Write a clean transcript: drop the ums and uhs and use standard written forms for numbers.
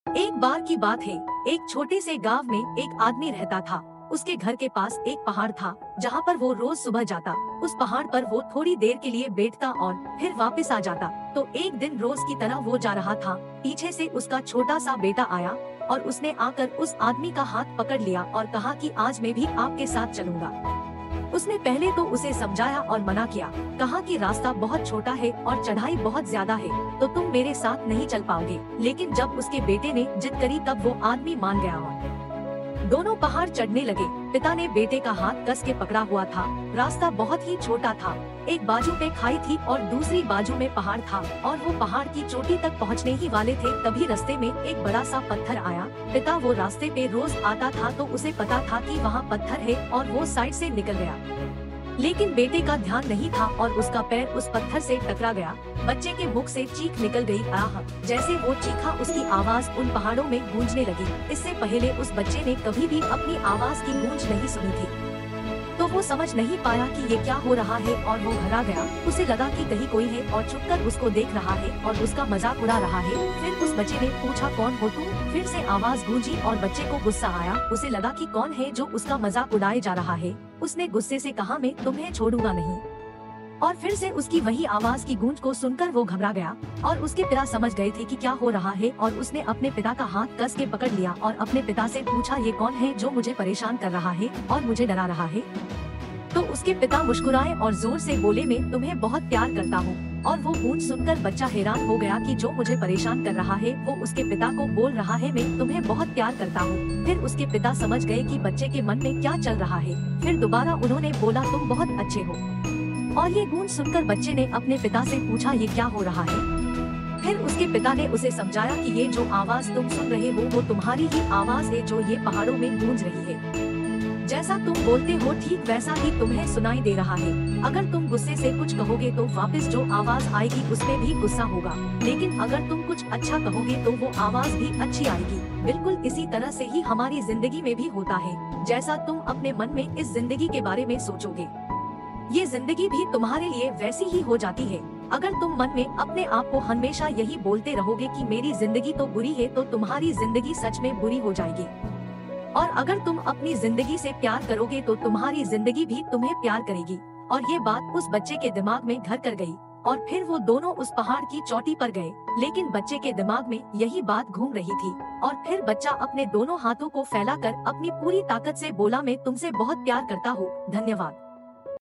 एक बार की बात है, एक छोटे से गांव में एक आदमी रहता था। उसके घर के पास एक पहाड़ था, जहाँ पर वो रोज सुबह जाता। उस पहाड़ पर वो थोड़ी देर के लिए बैठता और फिर वापस आ जाता। तो एक दिन रोज की तरह वो जा रहा था, पीछे से उसका छोटा सा बेटा आया और उसने आकर उस आदमी का हाथ पकड़ लिया और कहा कि आज मैं भी आपके साथ चलूंगा। उसने पहले तो उसे समझाया और मना किया, कहा कि रास्ता बहुत छोटा है और चढ़ाई बहुत ज्यादा है, तो तुम मेरे साथ नहीं चल पाओगे। लेकिन जब उसके बेटे ने जिद करी तब वो आदमी मान गया और दोनों पहाड़ चढ़ने लगे। पिता ने बेटे का हाथ कस के पकड़ा हुआ था। रास्ता बहुत ही छोटा था, एक बाजू पे खाई थी और दूसरी बाजू में पहाड़ था और वो पहाड़ की चोटी तक पहुंचने ही वाले थे, तभी रास्ते में एक बड़ा सा पत्थर आया। पिता वो रास्ते पे रोज आता था तो उसे पता था कि वहाँ पत्थर है और वो साइड से निकल गया। लेकिन बेटे का ध्यान नहीं था और उसका पैर उस पत्थर से टकरा गया। बच्चे के मुख से चीख निकल गई, आह! जैसे वो चीखा उसकी आवाज उन पहाड़ों में गूंजने लगी। इससे पहले उस बच्चे ने कभी भी अपनी आवाज की गूंज नहीं सुनी थी, तो वो समझ नहीं पाया कि ये क्या हो रहा है और वो घबरा गया। उसे लगा कि कहीं कोई है और छुपकर उसको देख रहा है और उसका मजाक उड़ा रहा है। फिर उस बच्चे ने पूछा, कौन हो तुम? फिर से आवाज गूंजी और बच्चे को गुस्सा आया। उसे लगा कि कौन है जो उसका मजाक उड़ाए जा रहा है। उसने गुस्से से कहा, मैं तुम्हें छोड़ूंगा नहीं। और फिर से उसकी वही आवाज की गूंज को सुनकर वो घबरा गया और उसके पिता समझ गए थे कि क्या हो रहा है और उसने अपने पिता का हाथ कस के पकड़ लिया और अपने पिता से पूछा, ये कौन है जो मुझे परेशान कर रहा है और मुझे डरा रहा है? तो उसके पिता मुस्कुराए और जोर से बोले, मैं तुम्हें बहुत प्यार करता हूँ। और वो गूंज सुनकर बच्चा हैरान हो गया कि जो मुझे परेशान कर रहा है वो उसके पिता को बोल रहा है, मैं तुम्हें बहुत प्यार करता हूँ। फिर उसके पिता समझ गए कि बच्चे के मन में क्या चल रहा है। फिर दोबारा उन्होंने बोला, तुम बहुत अच्छे हो। और ये गूंज सुनकर बच्चे ने अपने पिता से पूछा, ये क्या हो रहा है? फिर उसके पिता ने उसे समझाया कि ये जो आवाज तुम सुन रहे हो वो तुम्हारी ही आवाज है जो ये पहाड़ों में गूंज रही है। जैसा तुम बोलते हो ठीक वैसा ही तुम्हें सुनाई दे रहा है। अगर तुम गुस्से से कुछ कहोगे तो वापस जो आवाज आएगी उसमें भी गुस्सा होगा, लेकिन अगर तुम कुछ अच्छा कहोगे तो वो आवाज भी अच्छी आएगी। बिल्कुल इसी तरह से ही हमारी जिंदगी में भी होता है। जैसा तुम अपने मन में इस जिंदगी के बारे में सोचोगे, ये जिंदगी भी तुम्हारे लिए वैसी ही हो जाती है। अगर तुम मन में अपने आप को हमेशा यही बोलते रहोगे कि मेरी जिंदगी तो बुरी है, तो तुम्हारी जिंदगी सच में बुरी हो जाएगी। और अगर तुम अपनी जिंदगी से प्यार करोगे तो तुम्हारी जिंदगी भी तुम्हें प्यार करेगी। और ये बात उस बच्चे के दिमाग में घर कर गई और फिर वो दोनों उस पहाड़ की चोटी पर गए। लेकिन बच्चे के दिमाग में यही बात घूम रही थी और फिर बच्चा अपने दोनों हाथों को फैलाकर अपनी पूरी ताकत से बोला, मैं तुमसे बहुत प्यार करता हूँ, धन्यवाद।